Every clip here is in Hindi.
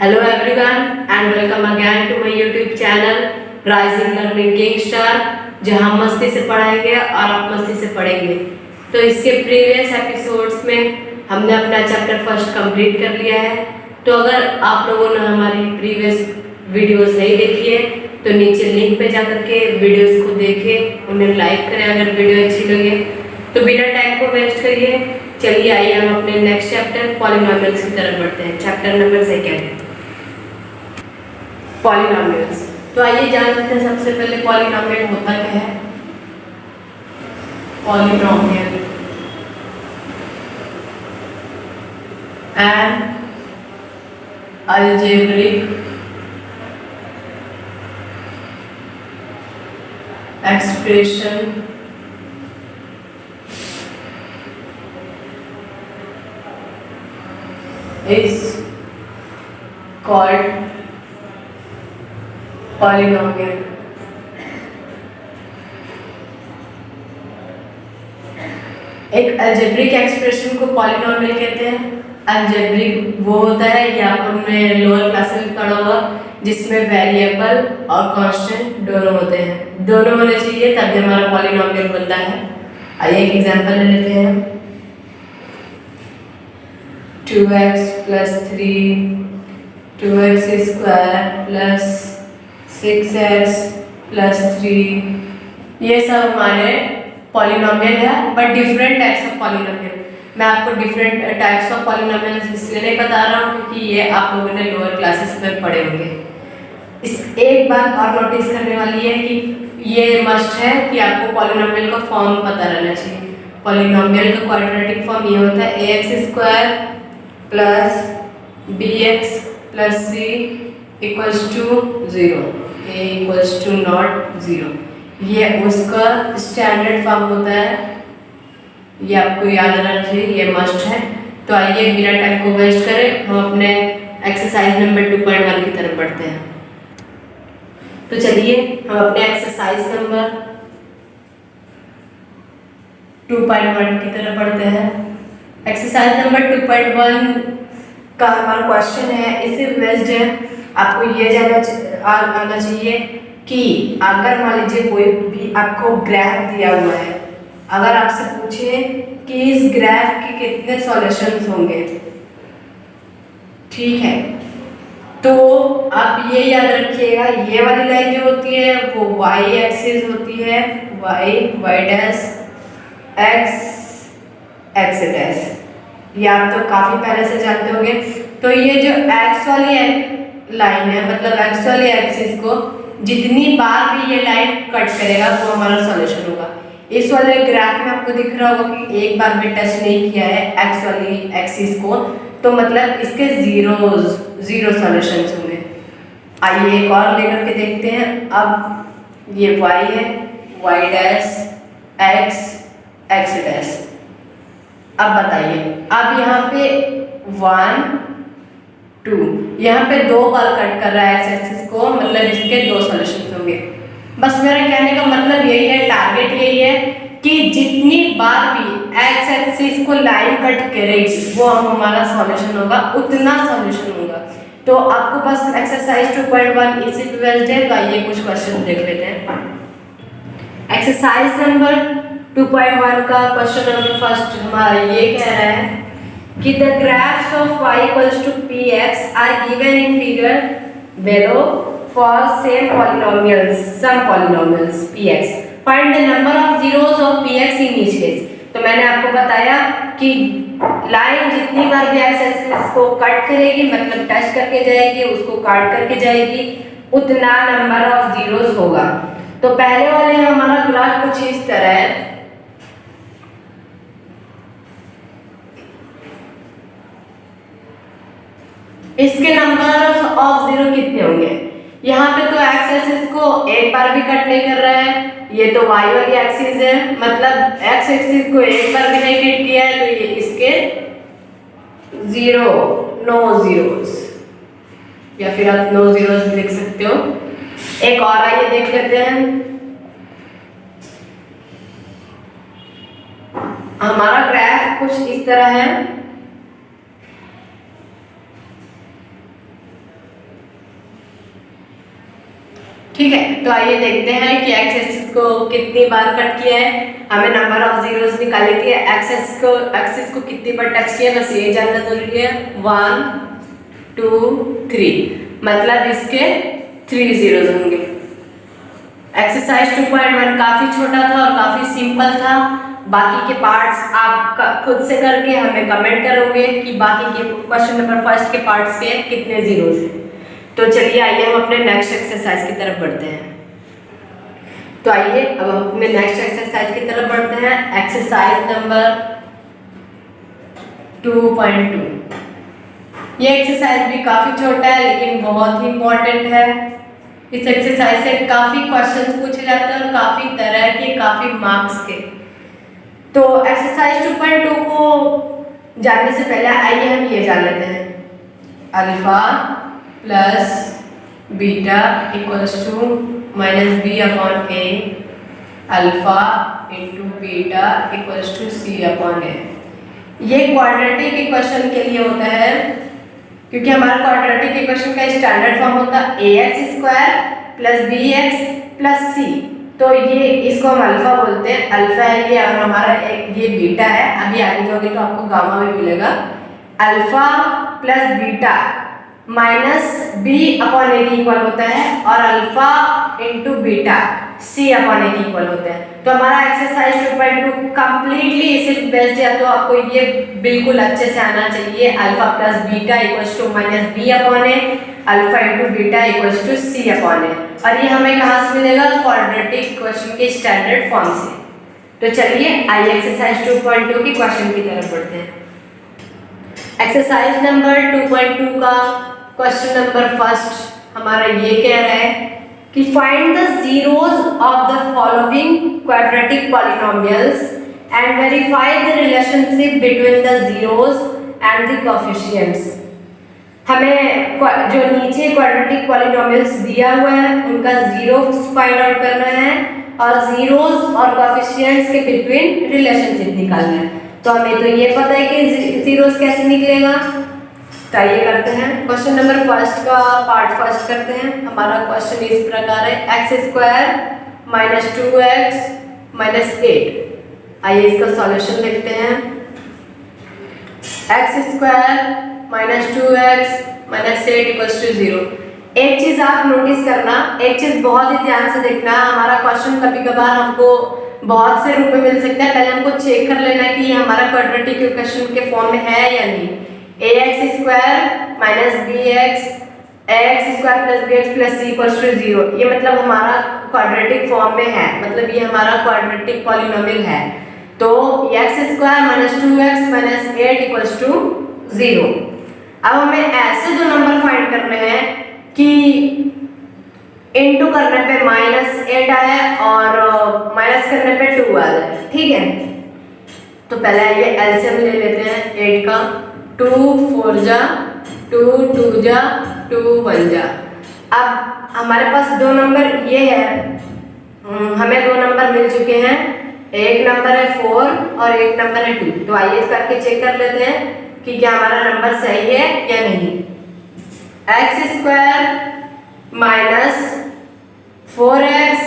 Hello everyone and welcome again to my YouTube channel Rising Learning King Star, जहां हम मस्ती से पढ़ाएंगे और आप मस्ती से पढ़ेंगे। तो इसके प्रीवियस एपिसोड्स में हमने अपना चैप्टर फर्स्ट कंप्लीट कर लिया है। तो अगर आप लोगों ने हमारी प्रीवियस वीडियोस नहीं देखी है तो नीचे लिंक पे जाकर के वीडियोस को देखें, उन्हें लाइक करें अगर वीडियो अच्छी लगे। तो बिना टाइम को वेस्ट करिए, चलिए आइए हम अपने नेक्स्ट चैप्टर पॉलिनोमियल्स की तरफ बढ़ते हैं। Chapter number 2 polynomials. तो आइए जान लेते हैं सबसे पहले पॉलिनोमियल होता क्या है। Polynomial N algebraic expression is called polynomial. एक अलजेब्रिक एक्सप्रेशन को पॉलिनोमियल कहते हैं। अलजेब्रिक वो होता है, ये आपने लोअर क्लास में पढ़ा होगा, जिसमें वेरिएबल और कांस्टेंट दोनों होते हैं। दोनों होने चाहिए तभी हमारा पॉलिनोमियल बनता है। आइए एक एग्जांपल ले लेते हैं। 2x plus 3 2x square plus 6x plus 3 ये सब हमारे पॉलिनोमियल है, but different types of polynomial. मैं आपको डिफरेंट टाइप्स ऑफ पॉलिनोमियल इसलिए नहीं बता रहा हूँ क्योंकि ये आप लोगों ने लोअर क्लासेस में पढ़े होंगे। इस एक बात और नोटिस करने वाली है कि ये मस्ट है कि आपको पॉलिनोमियल का फॉर्म पता रहना चाहिए। पॉलिनोमियल का क्वाड्रेटिक फॉर्म ये होता है ax square plus bx plus c equals to 0, a equals to not 0। ये उसका स्टैंडर्ड फॉर्म होता है, ये आपको याद रहना चाहिए, ये मस्ट है। तो आइए बिना टाइम को वेस्ट करें हम अपने एक्सरसाइज नंबर 2.1 की तरफ बढ़ते हैं। तो चलिए हम अपने एक्सरसाइज नंबर 2.1 की तरफ बढ़ते हैं। एक्सरसाइज नंबर 2.1 का हमारा क्वेश्चन है, इसे बेस्ड है। आपको ये आना चाहिए कि अगर मान लीजिए कोई भी आपको ग्राफ दिया हुआ है, अगर आपसे पूछे कि इस ग्राफ के कितने सॉल्यूशंस होंगे, ठीक है, तो आप ये याद रखिएगा, ये वाली लाइन जो होती है वो y एक्सिस होती है, y डैश x डैश, ये आप तो काफी पहले से जानते होंगे। तो ये जो x वाली लाइन है, मतलब x वाली एक्सिस को जितनी बार भी ये लाइन कट करेगा वो हमारा सॉल्यूशन होगा। इस वाले ग्राफ में आपको दिख रहा होगा कि एक बार भी टच नहीं किया है x वाली एक्सिस को, तो मतलब इसके जीरो सॉल्यूशंस होंगे। आइए एक और लेकर के देखते हैं। अब ये y है, y डैश x डैश। अब बताइए, अब यहाँ पे 1 2 यहाँ पे 2 बार कट कर रहा है एक्स एक्सिस को, मतलब इसके 2 सॉल्यूशंस होंगे। बस मेरा कहने का मतलब यही है, टारगेट यही है कि जितनी बार भी एक्स एक्सिस को लाइन कट करेगी वो हमारा सॉल्यूशन होगा, उतना सॉल्यूशन होगा। तो आपको बस एक्सरसाइज 2.1 इसी पे बेस्ड है। तो आइए कुछ क्वेश्चन देख लेते हैं। एक्सरसाइज नंबर 2.1 का क्वेश्चन नंबर फर्स्ट हमारा ये कह रहा है कि the graphs of y equals to px are given in figure below for some polynomials px. Find the number of zeros of px in each case. तो मैंने आपको बताया कि लाइन जितनी बार भी x एक्सिस को कट करेगी, मतलब टच करके जाएगी, उसको काट करके जाएगी, उतना नंबर ऑफ जीरोस होगा। तो पहले वाले हमारा ग्राफ कुछ इस तरह है। इसके नंबर ऑफ जीरो कितने होंगे? यहाँ पे तो एक्स एक्सिस को एक बार भी कट नहीं कर रहा है, ये तो वाई वाली एक्सिस है, मतलब एक्स एक्सिस को एक बार भी नहीं कट किया है, तो ये इसके नो जीरोस, या फिर आप नो जीरोस लिख सकते हो। एक और आइए देख लेते हैं। हमारा ग्राफ कुछ इस तरह है। ठीक है, तो आइए देखते हैं कि एक्स एक्सिस को कितनी बार कट किया है। हमें नंबर ऑफ जीरोस निकालनी थी, एक्सिस को कितनी बार टच किया, बस ये जानना जरूरी है। 1 2 3, मतलब इसके 3 जीरोस होंगे। एक्सरसाइज 2.1 काफी छोटा था और काफी सिंपल था। बाकी के पार्ट्स आप खुद से करके हमें कमेंट करोगे कि बाकी के क्वेश्चन नंबर फर्स्ट के पार्ट्स के कितने जीरोस हैं। तो चलिए आइए हम अपने नेक्स्ट एक्सरसाइज की तरफ बढ़ते हैं। तो आइए अब हम अपने नेक्स्ट एक्सरसाइज की तरफ बढ़ते हैं। Exercise number 2.2। ये एक्सरसाइज भी काफी छोटा है लेकिन बहुत ही इंपॉर्टेंट है। इस एक्सरसाइज से काफी क्वेश्चंस पूछे जाते हैं और काफी तरह के, काफी मार्क्स के। तो एक्सरसाइज 2.2 को जानने से पहले आइए हम ये जान लेते हैं। Alpha plus beta equals to minus b upon a, alpha into beta equals to c upon a. ये क्वाड्रेटिक इक्वेशन के लिए होता है, क्योंकि हमारा क्वाड्रेटिक इक्वेशन का स्टैंडर्ड फॉर्म होता है a x square plus b x plus c. तो ये इसको हम अल्फा बोलते हैं, अल्फा है ये और हमारा ये बीटा है। अभी आगे जाओगे तो आपको गामा भी मिलेगा। Alpha plus beta minus b upon a की इक्वल होता है और alpha into beta c upon a की इक्वल होता है। तो हमारा एक्सरसाइज 2.2 कंप्लीटली इसे बेस्ड है, तो आपको ये बिल्कुल अच्छे से आना चाहिए। Alpha plus beta equals to minus b upon a, alpha into beta equals to c upon a. और ये हमें कहाँ से मिलेगा? क्वाड्रेटिक इक्वेशन के स्टैंडर्ड फॉर्म से। तो चलिए आइए एक्सरसाइज 2.2 की क्वेश्चन की तरफ बढ़ते हैं। एक्सरसाइज नंबर 2.2 का क्वेश्चन नंबर फर्स्ट हमारा ये कह रहा है कि find the zeros of the following quadratic polynomials and verify the relationship between the zeros and the coefficients. हमें जो नीचे क्वाड्रेटिक पॉलिनोमियल्स दिया हुआ है उनका जीरोस फाइंड आउट करना है और जीरोस और कोएफिशिएंट्स के बिटवीन रिलेशनशिप निकालना है। तो हमें तो ये पता है कि जीरोस कैसे निकलेगा। तो आइए करते हैं क्वेश्चन नंबर फर्स्ट का पार्ट फर्स्ट करते हैं। हमारा क्वेश्चन इस प्रकार है, x square minus 2x minus 8। आइए इसका सॉल्यूशन देखते हैं। X square minus 2x minus 8 equals to 0। एक चीज आप नोटिस करना, एक चीज बहुत ही ध्यान से देखना। हमारा क्वेश्चन कभी कभार हमको बहुत से रूप में मिल सकता है, पहले हमको चेक कर लेना है कि ये हमारा क्वाड्रेटिक इक्वेशन के फॉर्म में है या नहीं। ax square minus bx ax square plus bx plus c equals to 0, ये मतलब हमारा क्वाड्रेटिक फॉर्म में है, मतलब ये हमारा क्वाड्रेटिक पॉलिनोमियल है। तो x square minus 2x minus 8 equals to 0। अब हमें ऐसे दो नंबर फाइंड करने हैं कि इनटू करने पे माइनस 8 आए और माइनस करने पे 2 आ जाए। ठीक है, तो पहले ये एलसीएम ले लेते हैं 8 का। 2 4 जा 2 2 जा 2 1 जा। अब हमारे पास दो नंबर ये है, हमें दो नंबर मिल चुके हैं, एक नंबर है 4 और एक नंबर है 2। तो आइए करके चेक कर लेते हैं कि क्या हमारा नंबर सही है या नहीं। X square minus 4x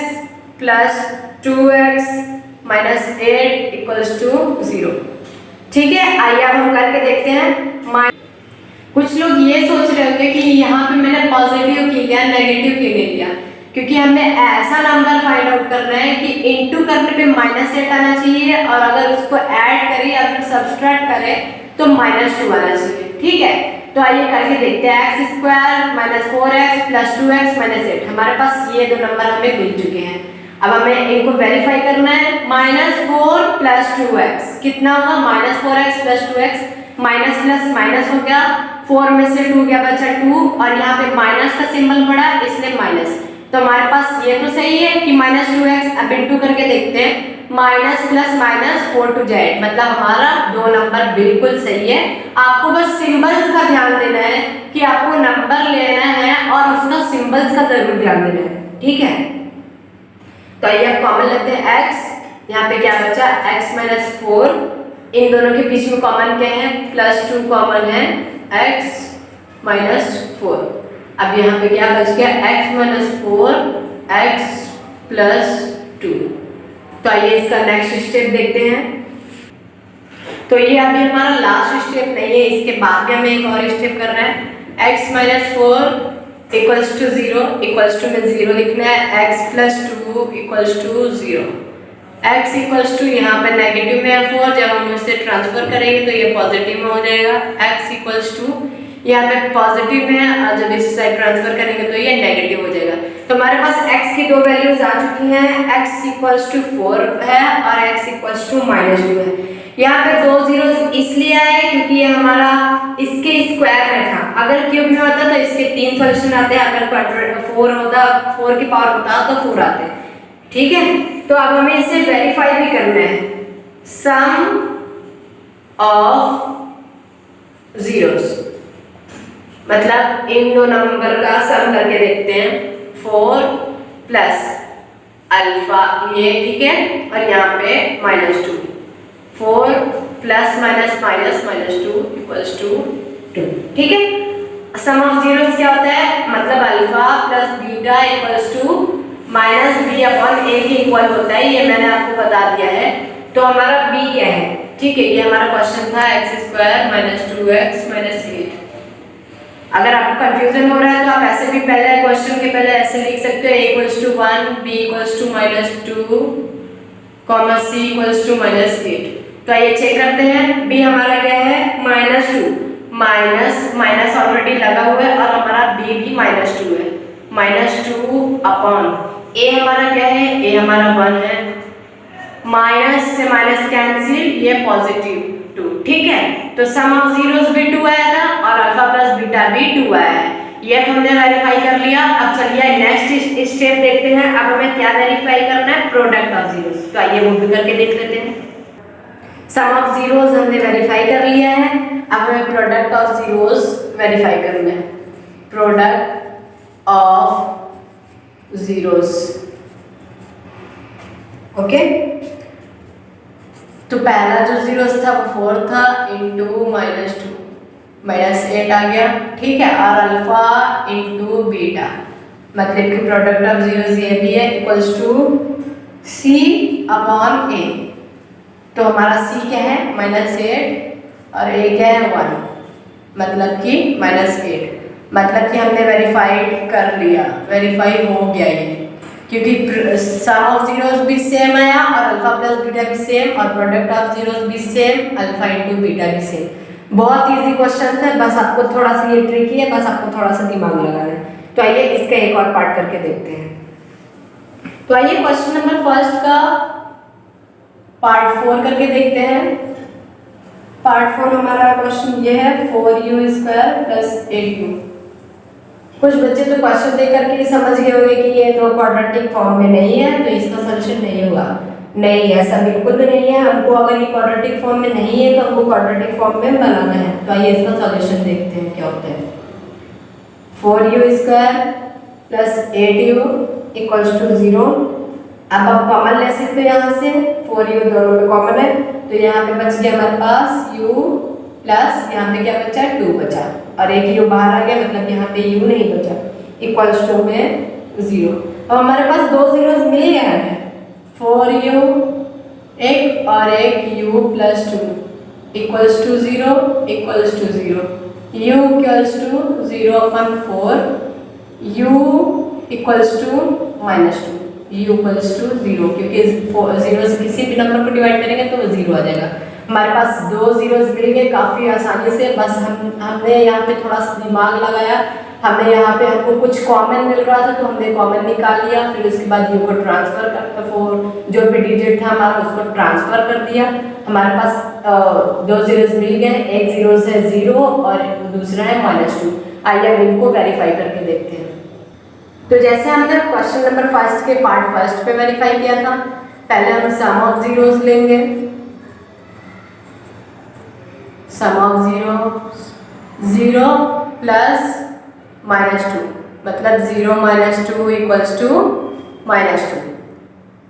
plus 2x minus 8 equals to 0। ठीक है, आइए अब हम करके देखते हैं। कुछ लोग ये सोच रहे होंगे कि यहाँ पे मैंने पॉजिटिव की लिया, नेगेटिव क्यों नहीं लिया, क्योंकि हमें ऐसा नंबर फाइंड आउट करना है कि इनटू करने पे माइनस 8 आना चाहिए और अगर उसको ऐड करें या फिर सब्सट्रैक्ट करें तो माइनस 2 आना चाहिए। ठीक है, तो आइए करके देखते हैं। X square minus 4x plus 2x minus 8, हमारे पास ये दो नंबर हमें मिल चुके हैं। अब हमें इनको वेरीफाई करना है। माइनस 4 प्लस 2x कितना होगा? Minus 4x plus 2x, minus plus minus हो गया, 4 में से 2 गया बचा 2 और यहाँ पे माइनस का सिंबल पड़ा इसलिए माइनस। तो हमारे पास ये तो सही है कि माइनस 2x। अब इनटू करके देखते हैं, minus plus minus 4 to Z, मतलब हमारा दो नंबर बिल्कुल सही है। आपको बस सिंबल्स का ध्यान देना है कि आपको नंबर लेना है और उसका सिंबल्स का जरूर ध्यान देना है। ठीक है, तो आइए अब कॉमन लेते हैं x। यहाँ पे क्या बचा? x माइनस 4, इन दोनों के बीच में कॉमन क्या है? प्लस 2 कॉमन है, x माइनस 4। अब यहाँ पे क्या बच गया? x minus 4 x plus 2। तो आइए इसका नेक्स्ट स्टेप देखते हैं। तो ये अभी हमारा लास्ट स्टेप नहीं है, इसके बाद भी हमें एक और स्टेप करना है। x minus 4 equals to 0, equals to में 0 लिखना है, x plus 2 equals to 0। x equals to यहाँ पे नेगेटिव में है 4, जब हम इसे ट्रांसफर करेंगे तो ये पॉजिटिव में हो जाएगा। x इक्वल्स टू यहाँ पे पॉजिटिव में है और जब इस साइड ट्रांसफर करेंगे तो ये नेगेटिव हो जाएगा। तो हमारे पास x की दो वैल्यूज आ चुकी हैं, x इक्वल्स टू 4 है और x इक्वल्स टू -2 है। यहाँ पे दो जीरोस इसलिए आए क्योंकि ये हमारा इसके स्क्वायर में था। अगर क्यूब में होता तो इसके 3 सॉल्यूशन आते, अगर 4 होता 4 की पावर होता तो 4 आते। ठीक है, तो अब हमें इसे वेरीफाई भी करना है। सम ऑफ जीरोस मतलब इन दो नंबर का सम करके देखते हैं। 4 प्लस अल्फा ये, ठीक है, और यहाँ पे -2। 4 plus minus minus -2 equals to 2। ठीक है, सम ऑफ जीरोस क्या होता है, मतलब alpha plus beta equals to -b upon a के इक्वल होता है। ये मैंने आपको बता दिया है। तो हमारा b क्या है, ठीक है, ये हमारा क्वेश्चन था x² - 2x - 8। अगर आपको कंफ्यूजन हो रहा है तो आप ऐसे भी पहले क्वेश्चन के पहले ऐसे लिख सकते हो, a equals to 1, b equals to -2, c equals to -8। तो आइए चेक करते हैं। b हमारा क्या है, -2, माइनस ऑलरेडी लगा हुआ है और हमारा b भी -2 है। -2 अपॉन a हमारा क्या है, a हमारा 1 है, माइनस से माइनस कैंसिल, ये पॉजिटिव 2। ठीक है, तो सम ऑफ जीरोस भी 2 आया था और अल्फा प्लस बीटा भी 2 आया है। ये हमने वेरीफाई कर लिया। अब चलिए नेक्स्ट स्टेप देखते हैं। अब हमें क्या वेरीफाई करना है, प्रोडक्ट ऑफ जीरोस। तो आइए वो भी करके देख लेते हैं। सम ऑफ जीरोस हमने वेरीफाई कर लिया है, अब हमें प्रोडक्ट ऑफ जीरोस वेरीफाई करना है। Product of zeros, okay. तो पहला जो जीरोस था वो 4 था, इंटू -2 -8 आ गया। ठीक है, और अल्फा इंटू बीटा मतलब कि प्रोडक्ट ऑफ जीरोस ये भी है, equals to c upon a। तो हमारा c क्या है, -8 और a क्या है 1, मतलब कि -8। मतलब कि हमने वेरीफाइड कर लिया, वेरीफाई हो गया ये, क्योंकि सम ऑफ जीरोस भी सेम आया और अल्फा प्लस बीटा भी सेम और प्रोडक्ट ऑफ जीरोस भी सेम, अल्फा इंटू बीटा भी सेम। बहुत इजी क्वेश्चन है, बस आपको थोड़ा सा ये ट्रिकी है, बस आपको थोड़ा सा दिमाग लगाना है। तो आइए इसका एक और पार्ट करके देखते हैं। तो आइए क्वेश्चन नंबर फर्स्ट का पार्ट 4 करके देखते हैं। पार्ट 4 हमारा क्वेश्चन ये है, 4u² + 8u। कुछ बच्चे तो क्वेश्चन देख करके ही समझ गए होंगे कि ये तो क्वाड्रेटिक फॉर्म में नहीं है तो इसका सॉल्यूशन नहीं होगा। नहीं, ऐसा बिल्कुल भी नहीं है। हमको अगर ये क्वाड्रेटिक फॉर्म में नहीं है तो हमको क्वाड्रेटिक फॉर्म में बनाना है। तो आइए इसका सॉल्यूशन देखते हैं क्या होता है। 4u² + 8u = 0। अब आप कॉमन ले सकते हो यहाँ से, 4u दोनों में कॉमन है तो यहाँ पे बच गया हमारे पास u प्लस यहाँ पे क्या बचा, 2 बचा और एक u बाहर आ गया, मतलब यहाँ पे u नहीं बचा, इक्वल्स टू में 0। अब हमारे पास दो जीरोस मिल गए हैं, 4u एक और एक u + 2 equals to 0 equals to 0। u equals to 0/4, u equals to -2, u equals to 0, क्योंकि 0 से किसी भी नंबर को डिवाइड करेंगे तो 0 आ जाएगा। हमारे पास दो जीरोस मिल गए काफ़ी आसानी से। बस हमने यहाँ पे थोड़ा सा दिमाग लगाया, हमें यहाँ पे हमको कुछ कॉमन मिल रहा था तो हमने कॉमन निकाल लिया, फिर उसके बाद u को ट्रांसफर कर, जो भी डिजिट था हमारा उसको ट्रांसफर कर दिया। हमारे पास दो जीरोस मिल गए, एक जीरो से 0 और दूसरा है -2। आइए हम इनको वेरीफाई करके देखते हैं। तो जैसे हमने क्वेश्चन नंबर फर्स्ट के पार्ट फर्स्ट पे वेरीफाई किया था, पहले हम सम ऑफ जीरोस लेंगे। सम ऑफ 0 प्लस -2 मतलब 0 - 2 इक्वल्स टू -2।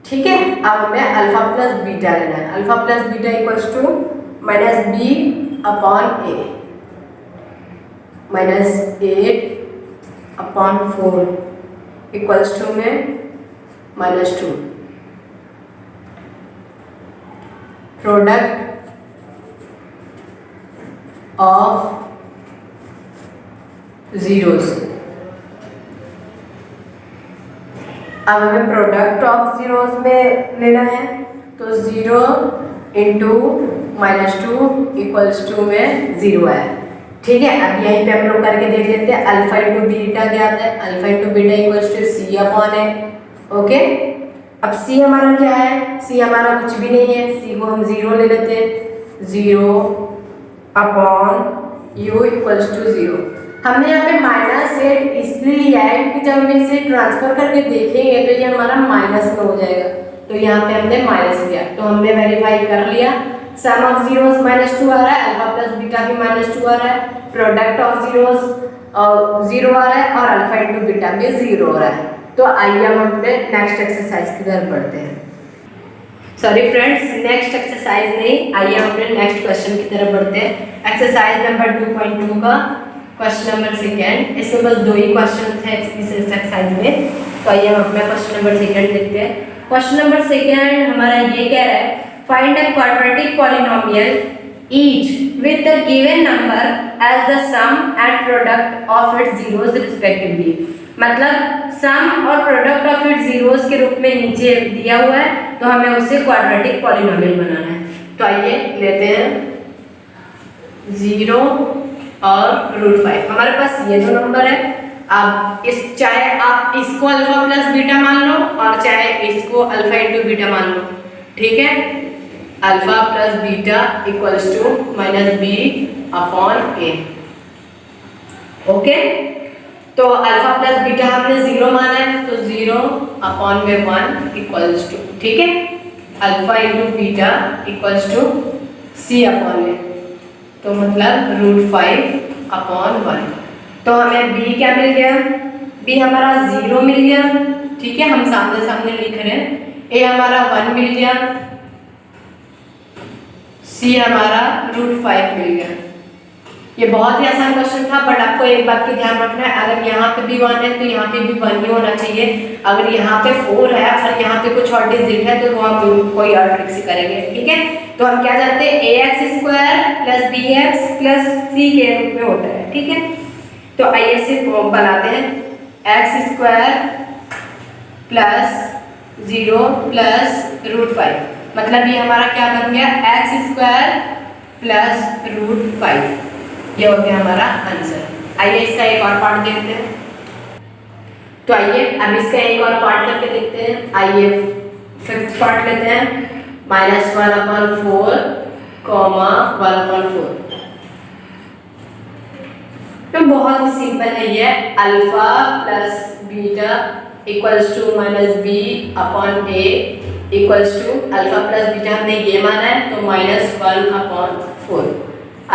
ठीक है, अब हमें अल्फा प्लस बीटा लेना है। Alpha plus beta equals to -b/a -8/4 equals to में -2 प्रोडक्ट ऑफ जीरोस। अब हमें प्रोडक्ट ऑफ जीरोस में लेना है, तो 0 इंटू -2 इक्वल्स टू में 0 है। ठीक है, अब यहीं पे हम लोग करके देख लेते हैं। अल्फा इंटू बीटा क्या आता है, alpha into beta equals to c upon a. Okay, अब सी हमारा क्या है, सी हमारा कुछ भी नहीं है, सी को हम 0 ले लेते हैं, 0 अपॉन यू इक्वल्स टू 0। हमने यहाँ पे -8 इसलिए लिया है क्योंकि जब हम इसे ट्रांसफर करके देखेंगे तो ये हमारा माइनस में हो जाएगा, तो यहाँ पे हमने माइनस लिया, तो हमने वेरीफाई कर लिया। सम ऑफ जीरोस -2 आ रहा है, अल्फा प्लस बीटा भी -2 आ रहा है, प्रोडक्ट ऑफ जीरोस 0 आ रहा है और अल्फा इंटू बीटा भी 0 हो रहा है। तो आइए हम अपने नेक्स्ट एक्सरसाइज की तरफ बढ़ते हैं। सॉरी फ्रेंड्स, नेक्स्ट एक्सरसाइज नहीं, आइए हम अपने नेक्स्ट क्वेश्चन की तरफ बढ़ते हैं। एक्सरसाइज नंबर 2.2 का क्वेश्चन नंबर सेकेंड। इसमें बस 2 ही क्वेश्चन थे इस एक्सरसाइज में, तो आइए हम अपना क्वेश्चन नंबर सेकेंड देखते हैं। क्वेश्चन नंबर सेकेंड हमारा ये कह रहा है, find a quadratic polynomial each with the given number as the sum and product of its zeros respectively। मतलब सम और प्रोडक्ट ऑफ इट्स जीरोस के रूप में नीचे दिया हुआ है, तो हमें उससे क्वाड्रेटिक पॉलिनोमियल बनाना है। तो आइए लेते हैं 0 और √5। हमारे पास ये 2 नंबर है। अब इस चाहे आप इसको अल्फा प्लस बीटा मान लो और चाहे इसको अल्फा इंटू बीटा मान लो। ठीक है, alpha plus beta equals to -b upon a। Okay, तो अल्फा प्लस बीटा हमने 0 माना है, तो 0 अपॉन में 1 इक्वल्स टू, ठीक है, alpha into beta equals to c upon में, तो मतलब √5 अपॉन 1। तो हमें b क्या मिल गया, b हमारा 0 मिल गया। ठीक है, हम सामने सामने लिख रहे हैं। a हमारा 1 मिल गया, c हमारा √5 मिल गया। ये बहुत ही आसान क्वेश्चन था, बट आपको एक बात की ध्यान रखना है, अगर यहाँ पे भी 1 है तो यहाँ पे भी 1 ही होना चाहिए। अगर यहाँ पे 4 है और यहाँ पे कुछ और डिजिट है तो वो हम कोई और ट्रिक से करेंगे। ठीक है, तो हम क्या जानते हैं, ax square plus bx plus c के रूप में होता है। ठीक है, तो आइए इसे बनाते हैं, x स्क्वायर प्लस 0 प्लस √5, मतलब ये हमारा क्या बन गया, x स्क्वायर प्लस √5। ये हो गया हमारा आंसर। आइए इसका एक और पार्ट देखते हैं। तो आइए अब इसका एक और पार्ट करके देखते हैं। आइए 5th पार्ट लेते हैं, -1/4 कॉमा 1/4। तो बहुत ही सिंपल है ये, alpha plus beta equals to -b upon a equals to alpha plus beta हमने ये माना है, तो -1/4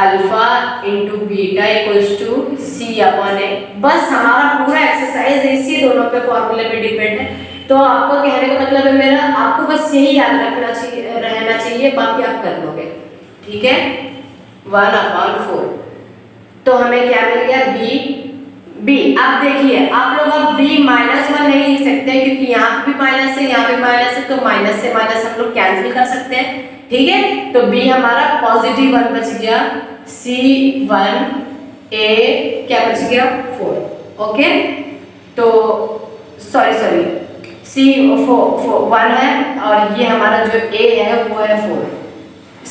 alpha into beta equals to c upon a। बस हमारा पूरा एक्सरसाइज इसी दोनों पे फॉर्मूले पे डिपेंड है। तो आपको कहने का मतलब है मेरा, आपको बस यही याद रखना चाहिए, रहना चाहिए, बाकी आप कर लोगे। ठीक है, 1/4। तो हमें क्या मिल गया, b। अब देखिए आप लोग अब b -1 नहीं लिख सकते क्योंकि यहाँ पे भी माइनस है, यहाँ पे माइनस है, तो माइनस से माइनस हम लोग कैंसिल कर सकते हैं। ठीक है, तो b हमारा +1 बच गया, c1 a क्या बच गया 4। ओके, तो सॉरी c1 है और ये हमारा जो a है वो है 4।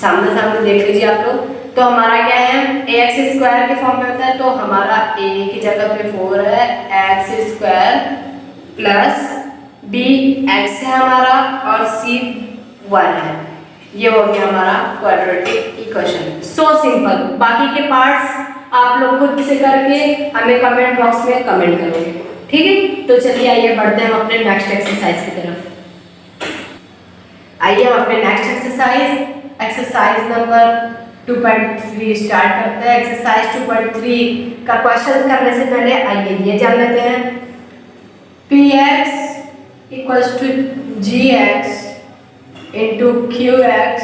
सामने सामने देख लीजिए आप लोग। तो हमारा क्या है, ax स्क्वायर के फॉर्म में होता है, तो हमारा a की जगह पे 4 है, x स्क्वायर प्लस bx है हमारा और c 1 है। ये हो गया हमारा क्वाड्रेटिक इक्वेशन। So simple. बाकी के पार्ट्स आप लोग खुद से करके हमें कमेंट बॉक्स में कमेंट करोगे। ठीक है, तो चलिए आइए बढ़ते हैं हम अपने नेक्स्ट एक्सरसाइज की तरफ। आइए हम अपने नेक्स्ट एक्सरसाइज नंबर 2.3 स्टार्ट करते हैं। एक्सरसाइज 2.3 का क्वेश्चन करने से पहले आइए ये जान लेते हैं, px equals to gx into qx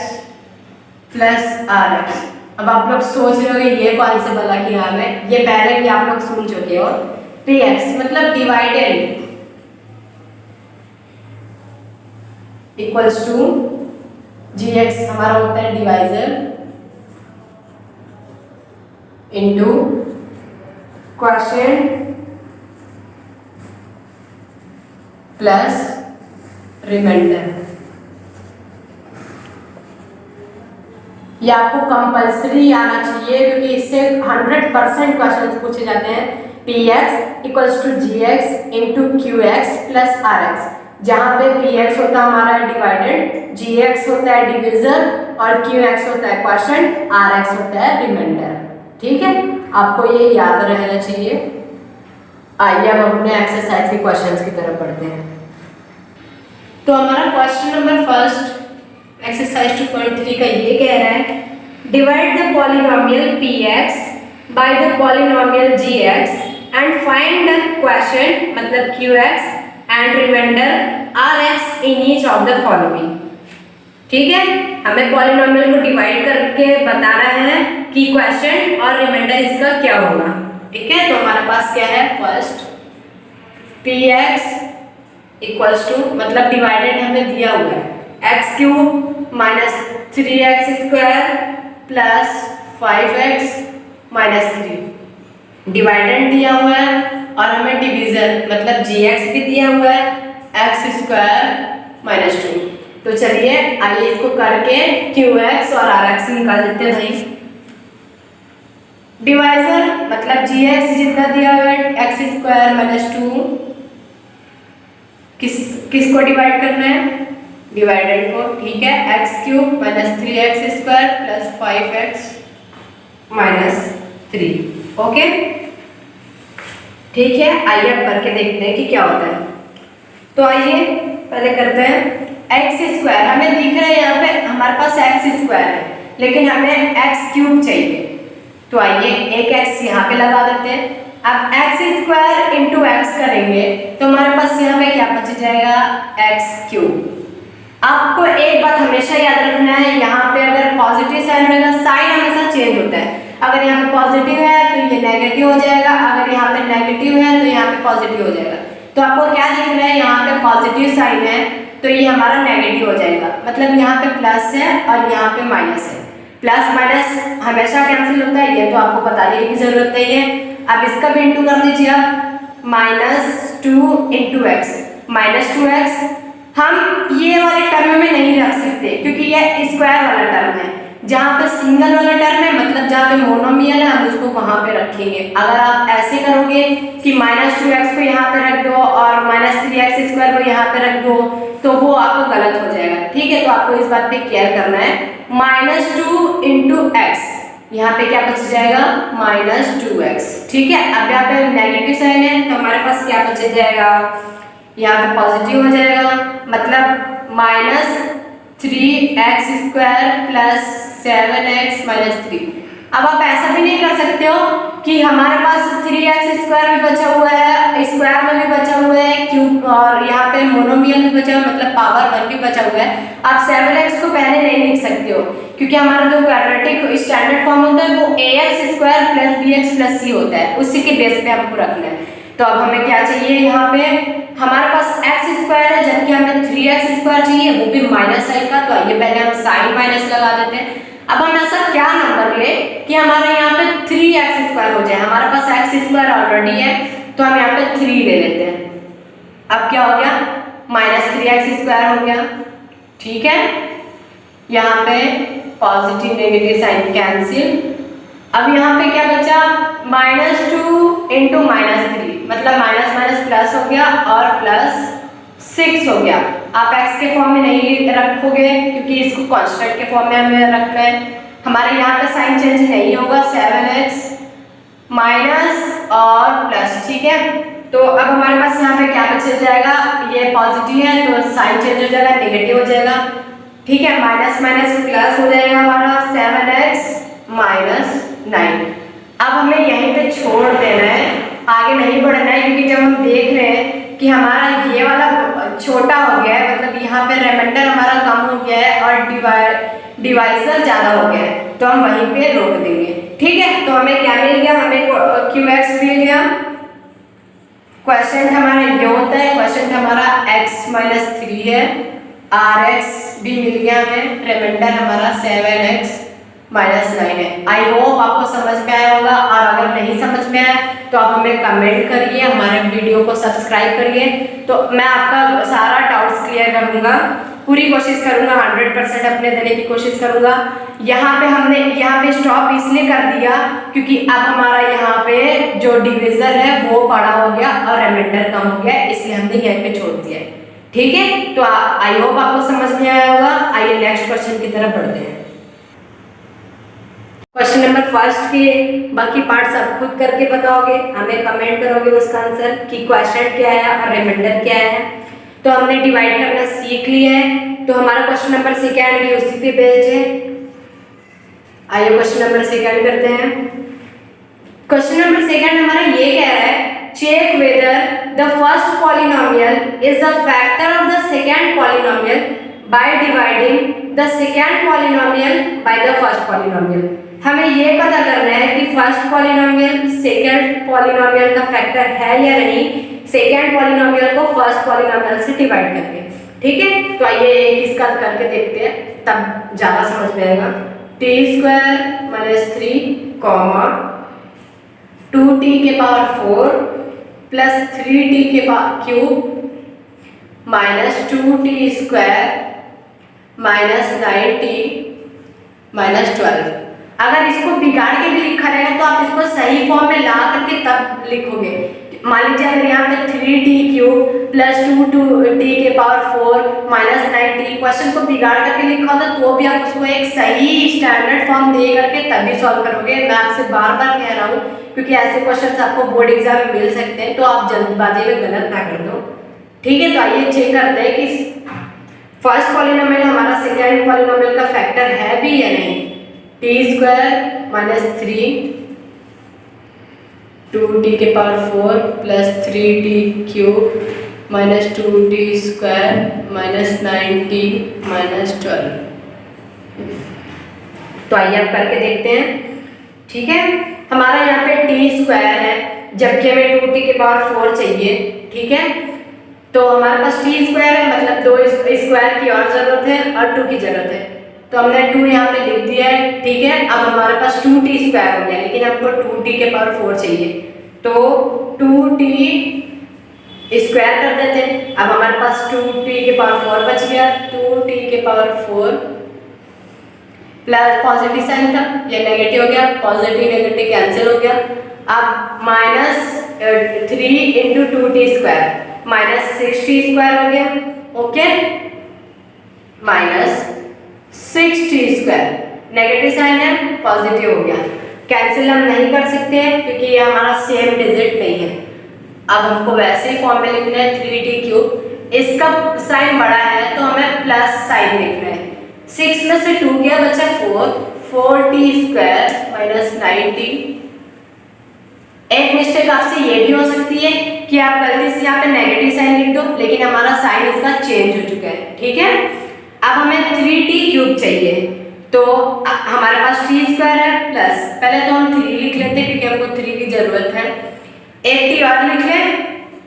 plus rx। अब आप लोग सोच रहे होंगे ये कौन से वाला की नाम है, ये पहले भी आप लोग सुन चुके हो। px मतलब divided equals to g x हमारा होता है divisor into quotient plus remainder. ये आपको कंपल्सरी आना चाहिए क्योंकि इससे 100% क्वेश्चन पूछे जाते हैं। P x equals to g x into q x plus r x, जहाँ पे पी एक्स होता है हमारा डिवाइडेड, जी एक्स होता है डिविजर और क्यू एक्स होता है क्वोशिएंट, आर एक्स होता है रिमाइंडर। ठीक है, आपको ये याद रहना चाहिए। आइए अब अपने एक्सरसाइज के क्वेश्चंस की तरफ बढ़ते हैं। तो हमारा क्वेश्चन नंबर फर्स्ट एक्सरसाइज 2.3 का ये कह रहा है divide the polynomial p x by the polynomial g x and find the quotient मतलब q x and remainder r x in each of the following. ठीक है, हमें पॉलिनोमियल को डिवाइड करके बताना है कि क्वोशिएंट और रिमाइंडर इसका क्या होगा। ठीक है, तो हमारे पास क्या है, first p x equals to मतलब डिवाइडेड हमें दिया हुआ है x cube minus 3x square plus 5x minus 3, dividend दिया हुआ है और हमें डिवीजन मतलब gx भी दिया हुआ है x स्क्वायर माइनस 2। तो चलिए आइए इसको करके qx और rx निकाल देते हैं भाई। डिवाइजर मतलब gx जितना दिया हुआ है x स्क्वायर माइनस 2, किसको डिवाइड करना है, डिवाइडेड को। ठीक है, x cube minus 3x square plus 5x minus 3। Okay, ठीक है, आइए अब करके देखते हैं कि क्या होता है। तो आइए पहले करते हैं एक्स स्क्वायर, हमें दिख रहा है यहाँ पे हमारे पास एक्स स्क्वायर है लेकिन हमें एक्स क्यूब चाहिए। तो आइए एक एक्स यहाँ पे लगा देते हैं। अब एक्स स्क्वायर इंटू एक्स करेंगे तो हमारे पास यहाँ पे क्या बच जाएगा, एक्स क्यूब। आपको एक बात हमेशा याद रखना है, यहाँ पे अगर पॉजिटिव साइन रहेगा साइन हमेशा चेंज होता है। अगर यहाँ पे पॉजिटिव है तो ये नेगेटिव हो जाएगा, अगर यहाँ पे नेगेटिव है तो यहाँ पे पॉजिटिव हो जाएगा। तो आपको क्या दिख रहा है, यहाँ पे पॉजिटिव साइन है तो ये हमारा नेगेटिव हो जाएगा, मतलब यहाँ पे प्लस है और यहाँ पे माइनस है। प्लस माइनस हमेशा कैंसिल होता है, ये तो आपको बताने की जरूरत नहीं है। अब इसका भी इंटू कर दीजिए आप, minus 2 into x minus 2x। हम ये वाले टर्म में नहीं रख सकते क्योंकि ये स्क्वायर वाला टर्म है। जहाँ पे सिंगल वाला टर्म है मतलब जहाँ पे मोनोमियल है हम उसको वहां पे रखेंगे। अगर आप ऐसे करोगे कि माइनस 2x को यहाँ पे रख दो और माइनस 3x स्क्वायर को यहाँ पे रख दो तो वो आपको गलत हो जाएगा। ठीक है, तो आपको इस बात पे केयर करना है। माइनस 2 इंटू एक्स, यहाँ पे क्या बच जाएगा, माइनस 2x। ठीक है, अब यहाँ पे नेगेटिव साइन है तो हमारे पास क्या बच जाएगा, यहाँ पे पॉजिटिव हो जाएगा, मतलब minus 3x square plus 7x minus 3। अब आप ऐसा भी नहीं कर सकते हो कि हमारे पास 3x स्क्वायर भी बचा हुआ है, स्क्वायर में भी बचा हुआ है क्यूब और यहाँ पे मोनोमियल भी बचा हुआ है मतलब पावर 1 भी बचा हुआ है। आप 7x को पहले नहीं लिख सकते हो क्योंकि हमारा जो क्वाड्रेटिक स्टैंडर्ड फॉर्म होता है वो ax square plus bx plus c होता है, उसी के बेस पे हमको रखना है। तो अब हमें क्या चाहिए, यहाँ पे हमारे पास x स्क्वायर है जबकि हमें 3x स्क्वायर चाहिए, वो भी माइनस साइन का। तो आइए पहले हम साइन माइनस लगा देते हैं। अब हम ऐसा क्या नंबर ले कि हमारे यहाँ पे 3x स्क्वायर हो जाए, हमारे पास x स्क्वायर ऑलरेडी है तो हम यहाँ पे 3 ले लेते हैं। अब क्या हो गया, माइनस 3x स्क्वायर हो गया। ठीक है, यहाँ पे पॉजिटिव नेगेटिव साइन कैंसिल। अब यहाँ पे क्या बचा, माइनस 2 इंटू माइनस 3 मतलब माइनस माइनस प्लस हो गया और प्लस 6 हो गया। आप x के फॉर्म में नहीं रखोगे क्योंकि इसको कांस्टेंट के फॉर्म में हमें रखना है। हमारे यहाँ पे साइन चेंज नहीं होगा, 7x माइनस और प्लस। ठीक है, तो अब हमारे पास यहाँ पे क्या बच जाएगा, ये पॉजिटिव है तो साइन चेंज हो जाएगा, नेगेटिव हो जाएगा। ठीक है, माइनस माइनस प्लस हो जाएगा हमारा 7x माइनस 9। अब हमें यहीं पे छोड़ देना है, आगे नहीं बढ़ना है क्योंकि जब हम देख रहे हैं कि हमारा ये वाला छोटा हो गया है मतलब यहाँ पे रिमाइंडर हमारा कम हो गया है और डिवाइजर ज़्यादा हो गया है तो हम वहीं पे रोक देंगे। ठीक है, तो हमें क्या मिल गया, हमें qx मिल गया। क्वेश्चन हमारा ये होता है, क्वेश्चन हमारा x माइनस 3 है RX भी मिल गया हमें, रिमाइंडर हमारा 7x -9 है। आई होप आपको समझ में आया होगा, और अगर नहीं समझ में आया तो आप हमें कमेंट करिए, हमारे वीडियो को सब्सक्राइब करिए, तो मैं आपका सारा डाउट्स क्लियर करूंगा, पूरी कोशिश करूंगा, 100% अपने देने की कोशिश करूंगा। हमने यहाँ पे स्टॉप इसलिए कर दिया क्योंकि अब हमारा यहाँ पे जो डिविजन है वो बड़ा हो गया और रिमाइंडर कम हो गया, इसलिए हमने यहीं पे छोड़ दिया है। ठीक है, तो आई होप आपको समझ में आया होगा। आइए नेक्स्ट क्वेश्चन की तरफ बढ़ते हैं। क्वेश्चन नंबर फर्स्ट के बाकी पार्ट्स आप खुद करके बताओगे, हमें कमेंट करोगे उसका आंसर कि क्वेश्चन क्या है और रिमाइंडर क्या है। तो हमने डिवाइड करना सीख लिया है, तो हमारा क्वेश्चन नंबर सेकेंड भी उसी पे बेस्ड है। आइए क्वेश्चन नंबर सेकेंड करते हैं। क्वेश्चन नंबर सेकेंड हमारा ये कह रहा है, check whether the first polynomial is the factor of the second polynomial by dividing the second polynomial by the first polynomial. हमें ये पता करना है कि फर्स्ट पॉलिनोमियल सेकेंड पॉलिनोमियल का फैक्टर है या नहीं, सेकेंड पॉलिनोमियल को फर्स्ट पॉलिनोमियल से डिवाइड करके। ठीक है, तो आइए इसका करके देखते हैं, तब ज्यादा समझ में आएगा। t² - 3 2t के पावर 4 प्लस 3t के power cube minus 2t² minus 9t minus 12। अगर इसको बिगाड़ के भी लिखा रहेगा तो आप इसको सही फॉर्म में ला करके तब लिखोगे। मान लीजिए अगर यहाँ पे 3t क्यूब प्लस 2t के पावर 4 माइनस 9t, क्वेश्चन को बिगाड़ करके लिखा होता तो भी आप उसको एक सही स्टैंडर्ड फॉर्म दे करके तभी सॉल्व करोगे। मैं आपसे बार बार कह रहा हूँ क्योंकि ऐसे क्वेश्चन आपको बोर्ड एग्जाम में मिल सकते हैं, तो आप जल्दबाजी में गलत ना कर दो। ठीक है, तो आइए चेक करते हैं कि फर्स्ट पॉलिनोमियल हमारा सेकेंड पॉलिनोमियल का फैक्टर है भी या नहीं। t² - 3 2t के power 4 plus 3t cube minus 2t² minus 9t minus 12। तो आइए अब करके देखते हैं। ठीक है, हमारा यहाँ पे t² है जबकि हमें 2t के पावर 4 चाहिए। ठीक है, तो हमारे पास t² है, मतलब 2 स्क्वायर की और जरूरत है और 2 की जरूरत है, तो हमने 2 यहाँ पे लिख दिया है। ठीक है, अब हमारे पास 2t² हो गया, लेकिन हमको 2t के पावर 4 चाहिए, तो 2t² कर देते हैं। अब हमारे पास 2t के पावर 4 बच गया, 2t के पावर 4 प्लस पॉजिटिव साइन था, ये नेगेटिव हो गया, पॉजिटिव नेगेटिव कैंसिल हो गया। अब माइनस 3 × 2t² माइनस 6t² हो गया। Okay, minus 6t², negative sign है, पॉजिटिव हो गया, कैंसिल हम नहीं कर सकते हैं क्योंकि ये हमारा सेम डिजिट नहीं है। अब हमको वैसे ही फॉर्म में लिखना है 3t क्यूब, इसका साइन बड़ा है तो हमें प्लस साइन लिखना है। 6 में से 2 गया, बचा 4t² माइनस 9t। एक मिस्टेक आपसे ये भी हो सकती है कि आप गलती से यहाँ पे नेगेटिव साइन लिख दो, लेकिन हमारा साइन इसका चेंज हो चुका है। ठीक है, अब हमें 3t क्यूब चाहिए, तो हमारे पास t² है प्लस, पहले तो हम 3 लिख लेते हैं क्योंकि हमको 3 की जरूरत है, एक t और लिख लें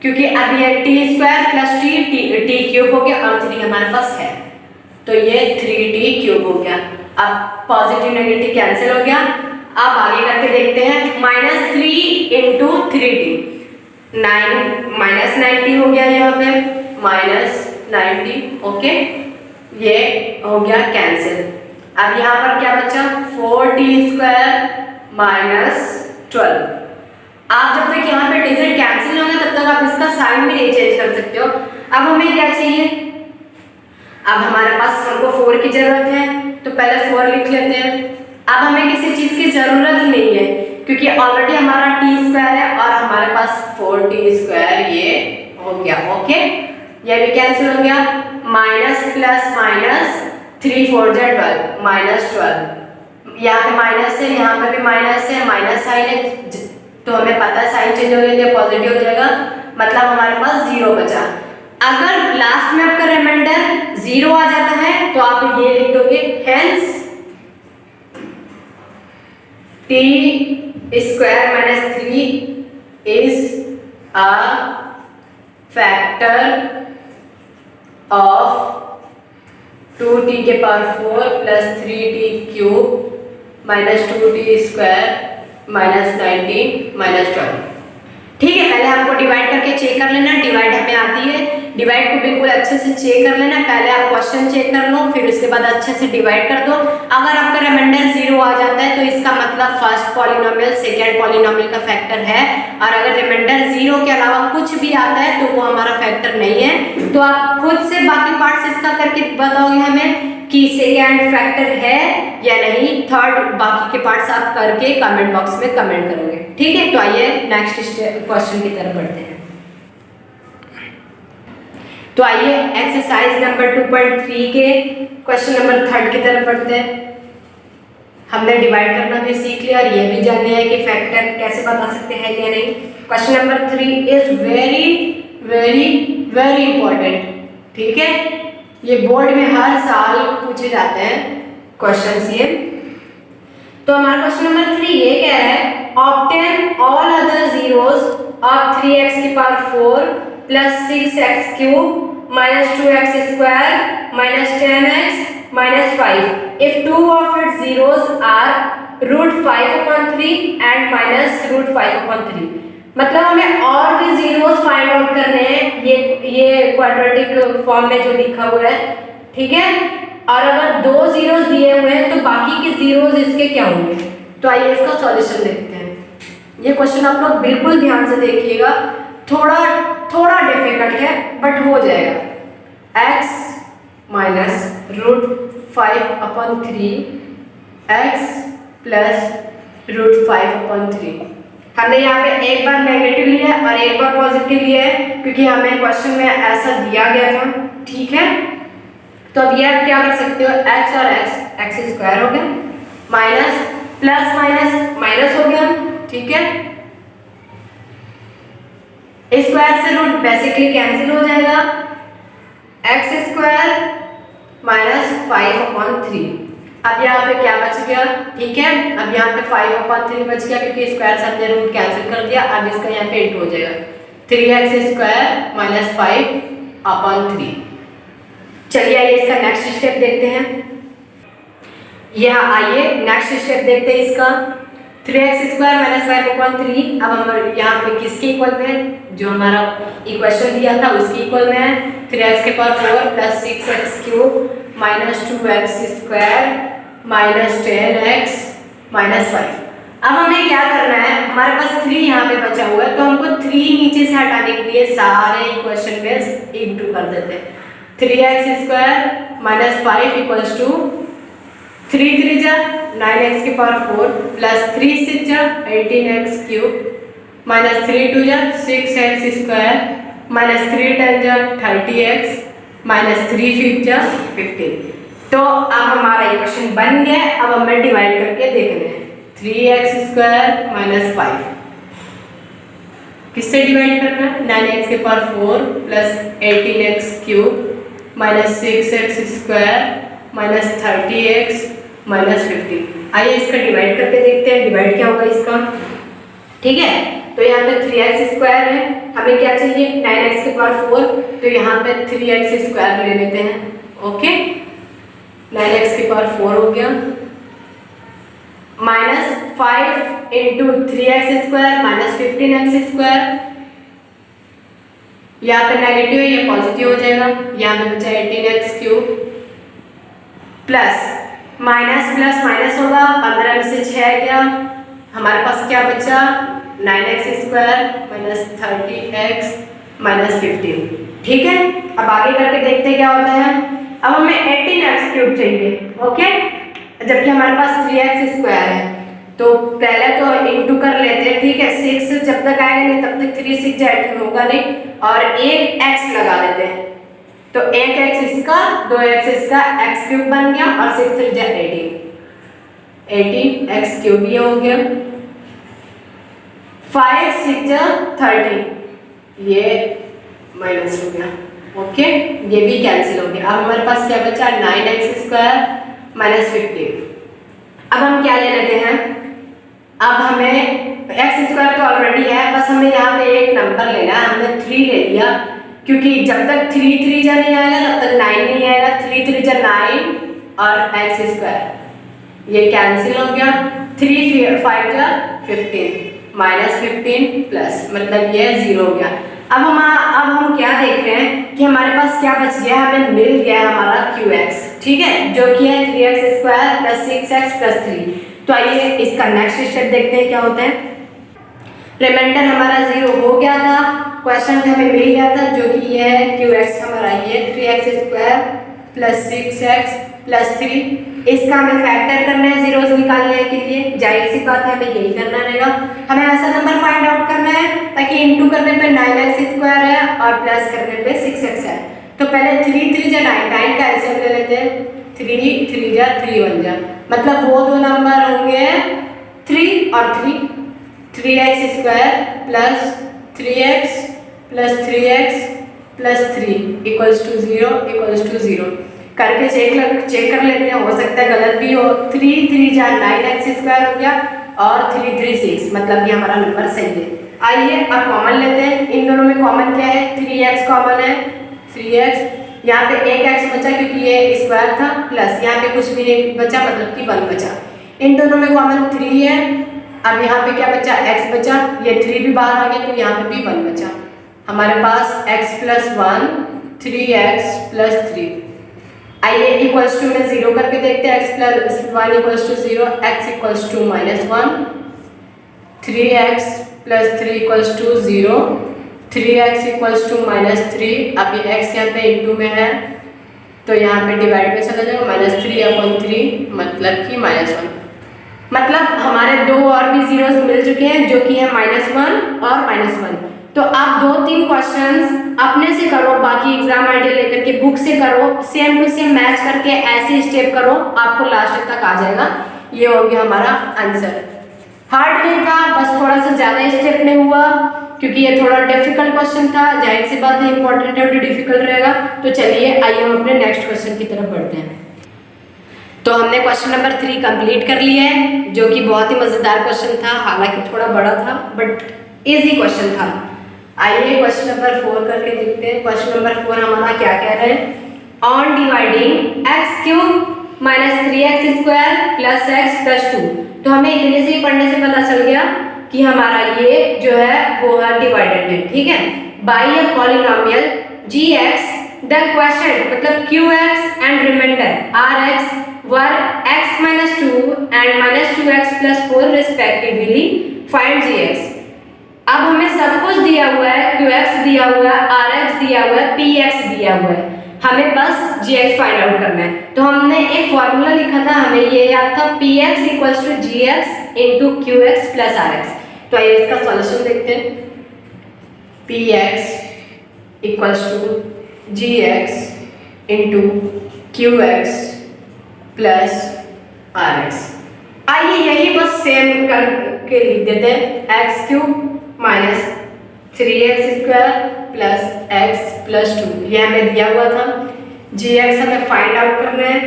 क्योंकि अब ये t² प्लस t क्यूब हो गया और 3 हमारे पास है, तो ये 3t क्यूब हो गया। अब पॉजिटिव नेगेटिव कैंसिल हो गया। अब आगे करके देखते हैं, -3 × 3t, माइनस 9t हो गया, यहाँ पे माइनस 9t। ओके, ये हो गया कैंसिल। अब यहाँ पर क्या बचा, 4t² माइनस 12। आप जब तक यहाँ पे डिजिट कैंसिल होंगे तब तक आप इसका साइन भी नहीं चेंज कर सकते हो। अब हमें क्या चाहिए, अब हमारे पास हमको 4 की जरूरत है, तो पहले 4 लिख लेते हैं। अब हमें किसी चीज की जरूरत ही नहीं है क्योंकि ऑलरेडी हमारा t² है और हमारे पास 4t² ये हो गया। ओके, ये भी कैंसिल हो गया, माइनस प्लस माइनस 3 4 12 माइनस 12। यहाँ पे माइनस है, यहाँ पे भी माइनस है, माइनस साइन है, तो हमें पता है साइन चेंज हो गया, पॉजिटिव हो जाएगा, मतलब हमारे पास 0 बचा। अगर लास्ट में आपका रिमाइंडर 0 आ जाता है तो आप ये लिख दोगे, hence t² - 3 is a factor of 2t के power 4 plus 3t cube minus 2t square minus 19 minus 12। ठीक है, पहले हमको डिवाइड करके चेक कर लेना, डिवाइड हमें आती है, डिवाइड को बिल्कुल अच्छे से चेक कर लेना। पहले आप क्वेश्चन चेक कर लो, फिर उसके बाद अच्छे से डिवाइड कर दो। अगर आपका रिमाइंडर 0 आ जाता है तो इसका मतलब फर्स्ट पॉलिनोमियल सेकंड पॉलिनोमियल का फैक्टर है, और अगर रिमाइंडर 0 के अलावा कुछ भी आता है तो वो हमारा फैक्टर नहीं है। तो आप खुद से बाकी पार्ट्स इसका करके बताओगे हमें कि सेकंड फैक्टर है या नहीं, थर्ड बाकी के पार्ट्स आप करके कमेंट बॉक्स में कमेंट करोगे। ठीक है, तो आइए नेक्स्ट क्वेश्चन की तरफ बढ़ते हैं। तो आइए एक्सरसाइज नंबर 2.3 के क्वेश्चन नंबर 3 की तरफ बढ़ते हैं। हमने डिवाइड करना भी सीख लिया और ये भी जान लिया है कि फैक्टर कैसे बता सकते हैं या नहीं। Question number 3 is very very very important. ठीक है, ये बोर्ड में हर साल पूछे जाते हैं क्वेश्चन ये। तो हमारा क्वेश्चन नंबर 3 ये कह रहा है obtain all other zeros of 3x की power 4 plus 6x cube minus 2x square minus 10x minus 5 if two of its zeros are root 5/3 and minus root 5/3। मतलब हमें और भी जीरोस फाइंड आउट करने हैं, ये क्वाड्रेटिक फॉर्म में जो लिखा हुआ है। ठीक है, और अगर 2 जीरोस दिए हुए हैं तो बाकी के जीरोस इसके क्या होंगे। तो आइए इसका सॉल्यूशन देखते हैं। ये क्वेश्चन आप लोग बिल्कुल ध्यान से देखिएगा, थोड़ा डिफिकल्ट है बट हो जाएगा। x minus root 5/3 x plus root 5/3। हमने यहाँ पे एक बार नेगेटिव लिया और एक बार पॉजिटिव लिया है क्योंकि हमें क्वेश्चन में ऐसा दिया गया था। ठीक है, तो अब ये आप क्या कर सकते हो, x और x स्क्वायर हो गया माइनस प्लस माइनस माइनस हो गया। ठीक है, स्क्वायर से रूट बेसिकली कैंसिल हो जाएगा, x स्क्वायर माइनस 5/3। अब यहाँ पे क्या बच गया। ठीक है, अब यहाँ पे 5/3 बच गया क्योंकि स्क्वायर से हमने रूट कैंसिल कर दिया। अब इसका यहाँ पे इंटू हो जाएगा 3x स्क्वायर माइनस 5/3। चलिए आइए इसका नेक्स्ट स्टेप देखते हैं। यहाँ आइए नेक्स्ट स्टेप देखते हैं इसका 3x स्क्वायर माइनस 5/3। अब हम यहाँ पे किसके इक्वल में, जो हमारा इक्वेशन दिया था उसके इक्वल में है। 3x के power 4 plus 6x cube minus 2x square minus 10x minus 5। अब हमें क्या करना है, हमारे पास 3 यहाँ पे बचा हुआ है तो हमको 3 नीचे से हटाने के लिए सारे इक्वेशन में इंटू कर देते हैं। 3x square minus 5 equals to 3 3 जा 9x के पावर 4 प्लस 3 6 जा 18x क्यूब माइनस 3 2 जा 6x स्क्वायर माइनस 3 10 जा 30x माइनस 3 5 जा 15। तो अब हमारा इक्वेशन बन गया। अब हमें डिवाइड करके देखना है 3x स्क्वायर माइनस 5 किससे डिवाइड करना है, 9x के power 4 plus 18x cube minus 6x square minus 30x minus 15। आइए इसका डिवाइड करके देखते हैं डिवाइड क्या होगा इसका। ठीक है, तो यहाँ पे 3x स्क्वायर है, हमें क्या चाहिए 9x के पावर 4, तो यहाँ पे 3x स्क्वायर ले लेते हैं। ओके, 9x के पावर 4 हो गया minus 5 into 3x square minus 15x square. यहाँ पे नेगेटिव है, ये पॉजिटिव हो जाएगा। यहाँ पे बचा 18x cube plus minus plus minus होगा, 15 में से 6 गया, हमारे पास क्या बचा 9x square minus 30x minus 15। ठीक है, अब आगे करके देखते हैं क्या होता है। अब हमें 18x क्यूब चाहिए। ओके, जबकि हमारे पास 3x स्क्वायर है तो पहले तो इंटू कर लेते हैं। ठीक है, 6 जब तक आएगा नहीं तब तक 3 6 ऐड होगा नहीं, और एक x लगा देते हैं तो एक x इसका 2x इसका x क्यूब बन गया और 6 3 जा 18x क्यूब ये हो गया। 5 6 जा 30 ये माइनस हो गया। ओके, ये भी कैंसिल हो गया। अब हमारे पास क्या बचा 9x स्क्वायर माइनस 15। अब हम क्या ले लेते हैं, अब हमें x स्क्वायर तो ऑलरेडी है, बस हमें यहाँ पे एक नंबर लेना है। हमने 3 ले लिया क्योंकि जब तक 3 3 जा नहीं आएगा तब तक 9 नहीं आएगा। 3 3 जा 9 और एक्स स्क्वायर ये कैंसिल हो गया। 3 5 जा 15 -15 प्लस मतलब ये 0 हो गया। अब हम क्या देख रहे हैं कि हमारे पास क्या बच गया, हमें मिल गया हमारा QX, ठीक है, जो कि है 3x square plus 6x plus 3। तो आइए इसका नेक्स्ट स्टेप देखते हैं क्या होता है। रिमाइंडर हमारा 0 हो गया था, क्वेश्चन हमें मिल गया था जो कि ये है QX हमारा ये 3x square plus 6x plus 3। इसका हमें फैक्टर करना है जीरोस निकालने के लिए, जाहिर सी बात है हमें यही करना रहेगा। हमें ऐसा नंबर फाइंड आउट करना है ताकि इनटू करने पे 9x स्क्वायर है और प्लस करने पे 6x है। तो पहले 3 3 जा 9 9 का एलसीएम ले लेते हैं। 3 3 जा 3 1 जा मतलब वो दो नंबर होंगे 3 और 3। 3x square plus 3x plus 3x plus 3 equals to 0 करके चेक कर लेते हैं, हो सकता है गलत भी हो। 3 3 जा 9x स्क्वायर हो गया और 3 3 6 मतलब ये हमारा नंबर सही है। आइए अब कॉमन लेते हैं, इन दोनों में कॉमन क्या है, 3x कॉमन है। 3x यहाँ पे एक x बचा क्योंकि ये स्क्वायर था, प्लस यहाँ पे कुछ भी नहीं बचा मतलब कि 1 बचा। इन दोनों में कॉमन 3 है। अब यहाँ पे क्या बचा, x बचा, ये 3 भी बाहर आ गया तो यहाँ पे भी 1 बचा। हमारे पास x प्लस 1 3x प्लस 3। आइए इक्वल्स टू में 0 करके देखते हैं। x plus 1 equals to 0, x equals to -1, 3x plus 3 equals to 0, 3x equals to -3। अब ये x यहाँ पे इंटू में है तो यहाँ पे डिवाइड में चला जाएगा, -3/3 मतलब कि -1। मतलब हमारे दो और भी जीरोस मिल चुके हैं जो कि है -1 और -1। तो आप 2-3 क्वेश्चंस अपने से करो, बाकी एग्जाम आइडिया लेकर के बुक से करो, सेम टू सेम मैच करके ऐसे स्टेप करो, आपको लास्ट तक आ जाएगा। ये हो गया हमारा आंसर। हार्ड नहीं था, बस थोड़ा सा ज्यादा स्टेप में हुआ क्योंकि ये थोड़ा डिफिकल्ट क्वेश्चन था, जाहिर सी बात है इंपॉर्टेंट है तो डिफिकल्ट रहेगा। तो चलिए आइए हम अपने नेक्स्ट क्वेश्चन की तरफ बढ़ते हैं। तो हमने क्वेश्चन नंबर 3 कंप्लीट कर लिया है जो कि बहुत ही मजेदार क्वेश्चन था, हालांकि थोड़ा बड़ा था बट इजी क्वेश्चन था। आइए क्वेश्चन नंबर 4 करके देखते हैं। क्वेश्चन नंबर 4 हमारा क्या कह रहे हैं, on dividing x³ minus 3x square plus x plus 2। तो हमें इतने से ही पढ़ने से पता चल गया कि हमारा ये जो है वो है डिवाइडेड है, ठीक है, by a polynomial gx। The question मतलब qx and remainder rx were x minus 2 and minus 2x plus 4 respectively. Find gx। अब हमें सब कुछ दिया हुआ है, qx दिया हुआ है, rx दिया हुआ है, px दिया हुआ है, हमें बस gx फाइंड आउट करना है। तो हमने एक फॉर्मूला लिखा था, हमें ये याद था, px equals to gx into qx plus rx। तो आइए इसका सॉल्यूशन देखते हैं। px equals to gx into qx plus rx। आइए यही बस सेम करके लिख देते हैं, x³ minus 3x square plus x plus 2, ये हमें दिया हुआ था। gx हमें फाइंड आउट करना है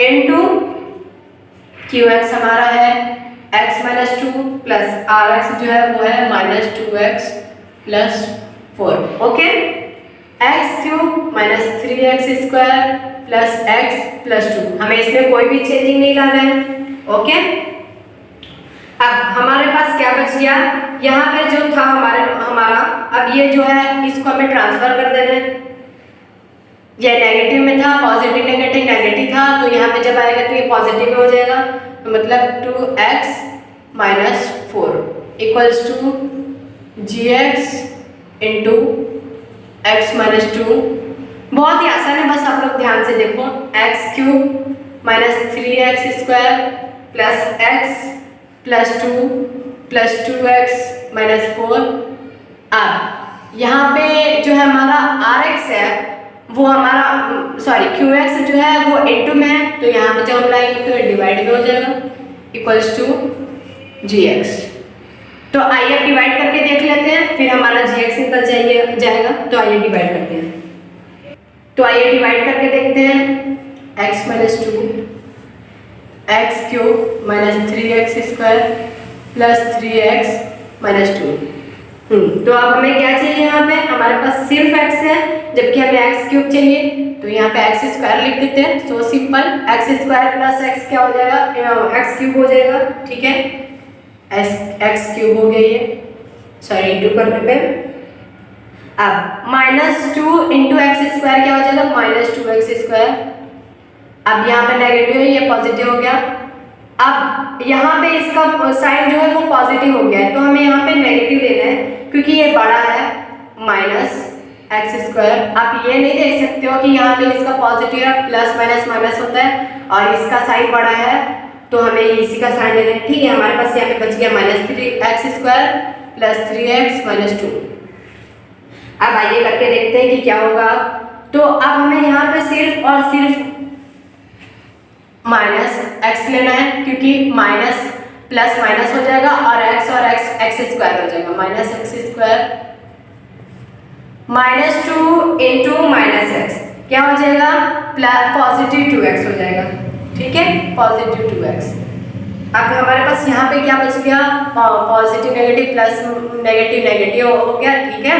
इनटू qx हमारा है x माइनस 2 प्लस rx जो है वो है minus 2x plus 4। Okay, x³ minus 3x square plus x plus 2, हमें इसमें कोई भी चेंजिंग नहीं लाना है। ओके, अब हमारे पास क्या बच गया, यहाँ पे जो था हमारा अब ये जो है इसको हमें ट्रांसफर कर देना है। ये नेगेटिव में था, पॉजिटिव नेगेटिव नेगेटिव था, तो यहाँ पे जब आएगा तो ये पॉजिटिव में हो जाएगा। तो मतलब 2x minus 4 equals to gx into x minus 2। बहुत ही आसान है, बस आप लोग ध्यान से देखो, x³ minus 3x square plus x plus 2 plus 2x minus 4। अब यहाँ पे जो है हमारा rx है वो हमारा सॉरी qx जो है वो इनटू में है, तो यहाँ पे जब हम लाएंगे तो डिवाइड में हो जाएगा इक्वल्स टू gx। तो आइए डिवाइड करके देख लेते हैं, फिर हमारा gx निकल जाएगा। तो आइए डिवाइड करते हैं। तो आइए डिवाइड करके देखते हैं, x minus 2 x³ minus 3x square plus 3x minus 2। तो अब हमें क्या चाहिए, यहाँ पे हमारे पास सिर्फ x है जबकि हमें x क्यूब चाहिए, तो यहाँ पे x स्क्वायर लिख देते हैं। So simple, x square plus x क्या हो जाएगा, x क्यूब हो जाएगा। ठीक है, x क्यूब हो गया ये, सॉरी इंटू करने पे। अब -2 इंटू एक्स स्क्वायर क्या हो जाएगा, -2x²। अब यहाँ पे नेगेटिव है, ये पॉजिटिव हो गया। अब यहाँ पे इसका साइन जो है वो पॉजिटिव हो गया है, तो हमें यहाँ पे नेगेटिव लेना है क्योंकि ये बड़ा है -x²। आप ये नहीं देख सकते हो कि यहाँ पे इसका पॉजिटिव है, प्लस माइनस माइनस होता है और इसका साइन बड़ा है, तो हमें इसी का साइन लेना है। ठीक है, हमारे पास यहाँ पे बच गया -3x² प्लस 3x -2। अब आइए करके देखते हैं कि क्या होगा। तो अब हमें यहाँ पे सिर्फ और सिर्फ -x लेना है क्योंकि माइनस प्लस माइनस हो जाएगा और x x² हो जाएगा, -x² -2 इंटू -x क्या हो जाएगा, +2x हो जाएगा। ठीक है, +2x। अब हमारे पास यहाँ पे क्या बच गया, positive negative plus negative negative हो गया। ठीक है,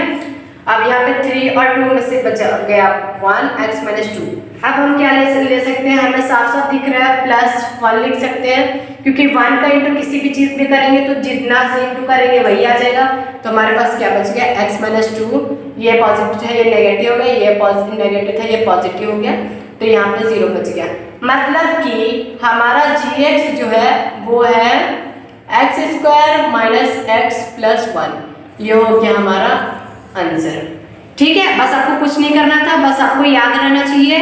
अब यहाँ पे 3 और 2 में से बचा गया 1x -2। अब हम क्या ले सकते हैं, हमें साफ साफ दिख रहा है +1 लिख सकते हैं क्योंकि 1 का इंटू किसी भी चीज में करेंगे तो जितना से इंटू करेंगे वही आ जाएगा। तो हमारे पास क्या बच गया, x -2, ये पॉजिटिव है ये नेगेटिव हो गया, ये पॉजिटिव नेगेटिव था ये पॉजिटिव हो गया, तो यहाँ पे 0 बच गया। मतलब कि हमारा gx जो है वो है x² -x + 1, ये हो गया हमारा आंसर। ठीक है, बस आपको कुछ नहीं करना था, बस आपको याद रहना चाहिए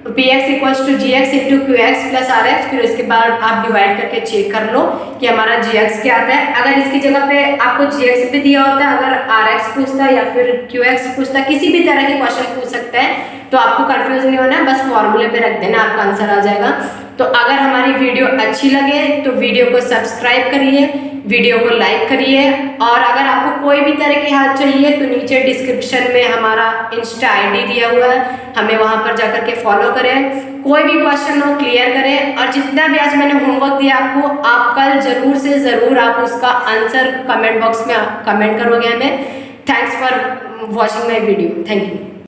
px = gx × qx + rx। फिर उसके बाद आप डिवाइड करके चेक कर लो कि हमारा gx क्या आता है। अगर इसकी जगह पे आपको gx भी दिया होता है, अगर rx पूछता है या फिर qx पूछता है, किसी भी तरह के क्वेश्चन पूछ सकता है, तो आपको कंफ्यूज नहीं होना है, बस फॉर्मूले पे रख देना, आपका आंसर आ जाएगा। तो अगर हमारी वीडियो अच्छी लगे तो वीडियो को सब्सक्राइब करिए, वीडियो को लाइक करिए, और अगर आपको कोई भी तरह की हेल्प चाहिए तो नीचे डिस्क्रिप्शन में हमारा इंस्टा ID दिया हुआ है, हमें वहां पर जाकर के फॉलो करें। कोई भी क्वेश्चन हो क्लियर करें, और जितना भी आज मैंने होमवर्क दिया आपको, आप कल जरूर से जरूर आप उसका आंसर कमेंट बॉक्स में कमेंट करोगे हमें। Thanks for watching my video, thank you.